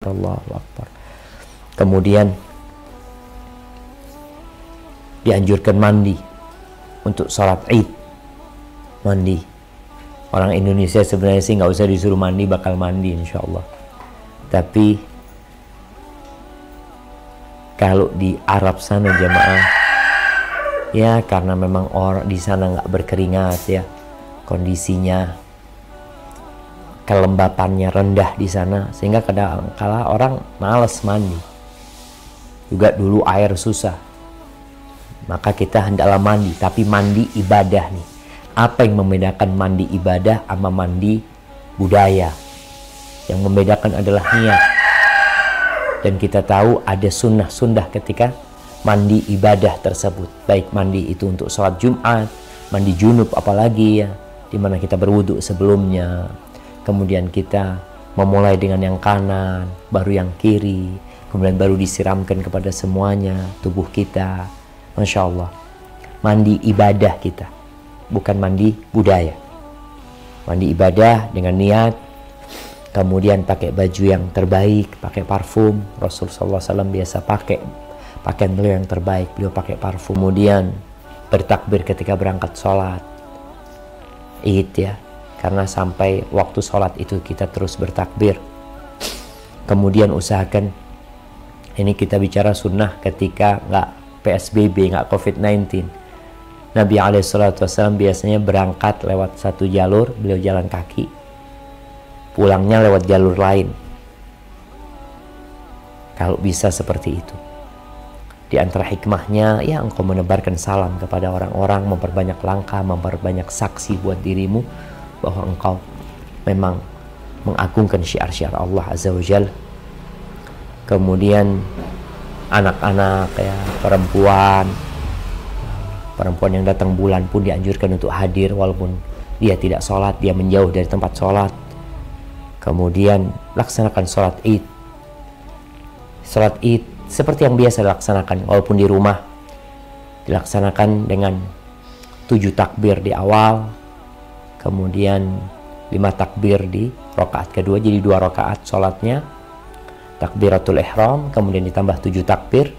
Allahu Akbar. Kemudian dianjurkan mandi untuk sholat Id. Mandi. Orang Indonesia sebenarnya sih nggak usah disuruh mandi, bakal mandi insya Allah. Tapi kalau di Arab sana jamaah, ya karena memang orang di sana nggak berkeringat ya, kondisinya kelembapannya rendah di sana, sehingga kadang-kala orang malas mandi. Juga dulu air susah, maka kita hendaklah mandi, tapi mandi ibadah nih. Apa yang membedakan mandi ibadah sama mandi budaya? Yang membedakan adalah niat. Dan kita tahu ada sunnah-sunnah ketika mandi ibadah tersebut. Baik mandi itu untuk sholat Jumat, mandi junub apalagi ya, dimana kita berwudu sebelumnya. Kemudian kita memulai dengan yang kanan, baru yang kiri, kemudian baru disiramkan kepada semuanya tubuh kita. Masya Allah, mandi ibadah kita, bukan mandi budaya. Mandi ibadah dengan niat, kemudian pakai baju yang terbaik, pakai parfum. Rasulullah SAW biasa pakai pakaian beliau yang terbaik, beliau pakai parfum. Kemudian bertakbir ketika berangkat sholat Id ya, karena sampai waktu sholat itu kita terus bertakbir. Kemudian usahakan, ini kita bicara sunnah ketika nggak PSBB, nggak COVID-19. Nabi SAW biasanya berangkat lewat satu jalur, beliau jalan kaki, pulangnya lewat jalur lain. Kalau bisa seperti itu. Di antara hikmahnya, ya engkau menebarkan salam kepada orang-orang, memperbanyak langkah, memperbanyak saksi buat dirimu bahwa engkau memang mengagungkan syiar-syiar Allah Azza wa Jalla. Kemudian anak-anak ya, perempuan yang datang bulan pun dianjurkan untuk hadir walaupun dia tidak sholat, dia menjauh dari tempat sholat. Kemudian laksanakan sholat Id. Sholat Id seperti yang biasa dilaksanakan walaupun di rumah, dilaksanakan dengan 7 takbir di awal, kemudian 5 takbir di rakaat kedua, jadi 2 rakaat sholatnya, takbiratul ihram, kemudian ditambah 7 takbir.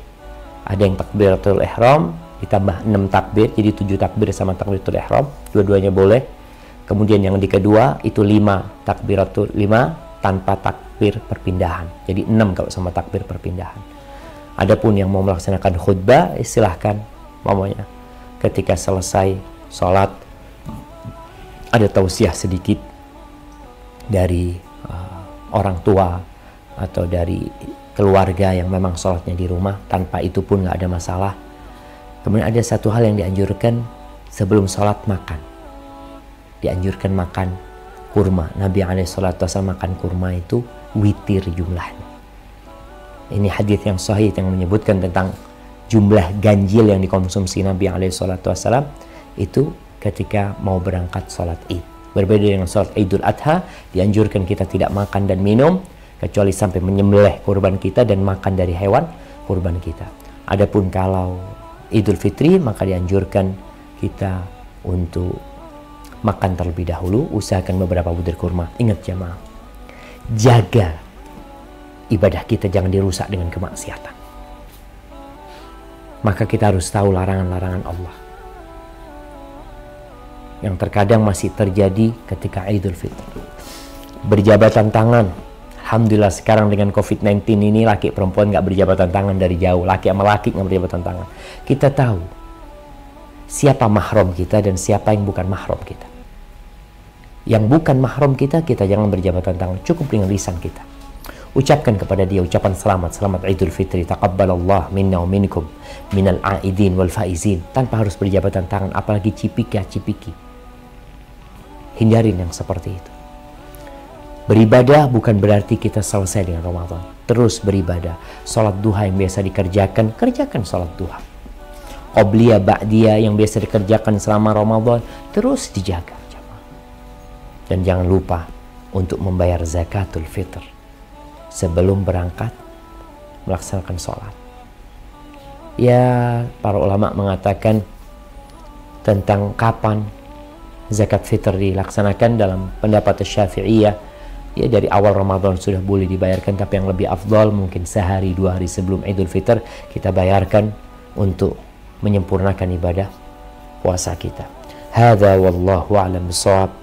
Ada yang takbiratul ihram ditambah 6 takbir, jadi 7 takbir sama takbiratul ihram, dua-duanya boleh. Kemudian yang di kedua itu 5 takbiratul 5 tanpa takbir perpindahan, jadi 6 kalau sama takbir perpindahan. Adapun yang mau melaksanakan khutbah, silahkan, mamanya ketika selesai sholat ada tausiah sedikit dari orang tua atau dari keluarga yang memang sholatnya di rumah, tanpa itu pun nggak ada masalah. Kemudian ada satu hal yang dianjurkan sebelum sholat, makan. Dianjurkan makan kurma. Nabi SAW makan kurma itu witir jumlahnya. Ini hadis yang sahih yang menyebutkan tentang jumlah ganjil yang dikonsumsi Nabi SAW itu ketika mau berangkat sholat Id. Berbeda dengan sholat Idul Adha, dianjurkan kita tidak makan dan minum kecuali sampai menyembelih kurban kita dan makan dari hewan kurban kita. Adapun kalau Idul Fitri, maka dianjurkan kita untuk makan terlebih dahulu, usahakan beberapa butir kurma. Ingat jamaah, jaga ibadah kita jangan dirusak dengan kemaksiatan. Maka kita harus tahu larangan-larangan Allah yang terkadang masih terjadi ketika Idul Fitri. Berjabatan tangan. Alhamdulillah sekarang dengan COVID-19 ini laki perempuan nggak berjabatan tangan dari jauh. Laki sama laki nggak berjabatan tangan. Kita tahu siapa mahram kita dan siapa yang bukan mahram kita. Yang bukan mahram kita, kita jangan berjabatan tangan. Cukup dengan lisan kita. Ucapkan kepada dia ucapan selamat Idul Fitri, taqabbalallah minna wa minkum minal aidin wal faizin, tanpa harus berjabatan tangan, apalagi cipika-cipiki. Hindarin yang seperti itu. Beribadah bukan berarti kita selesai dengan Ramadan. Terus beribadah. Salat duha yang biasa dikerjakan, kerjakan salat duha. Qobliyah, ba'diyah yang biasa dikerjakan selama Ramadan, terus dijaga. Dan jangan lupa untuk membayar zakatul fitr sebelum berangkat melaksanakan sholat. Ya, para ulama mengatakan tentang kapan zakat fitr dilaksanakan. Dalam pendapat Syafi'iyah ya dari awal Ramadan sudah boleh dibayarkan, tapi yang lebih afdal mungkin sehari 2 hari sebelum Idul Fitr kita bayarkan untuk menyempurnakan ibadah puasa kita. Hadza wallahu a'lam bishawab.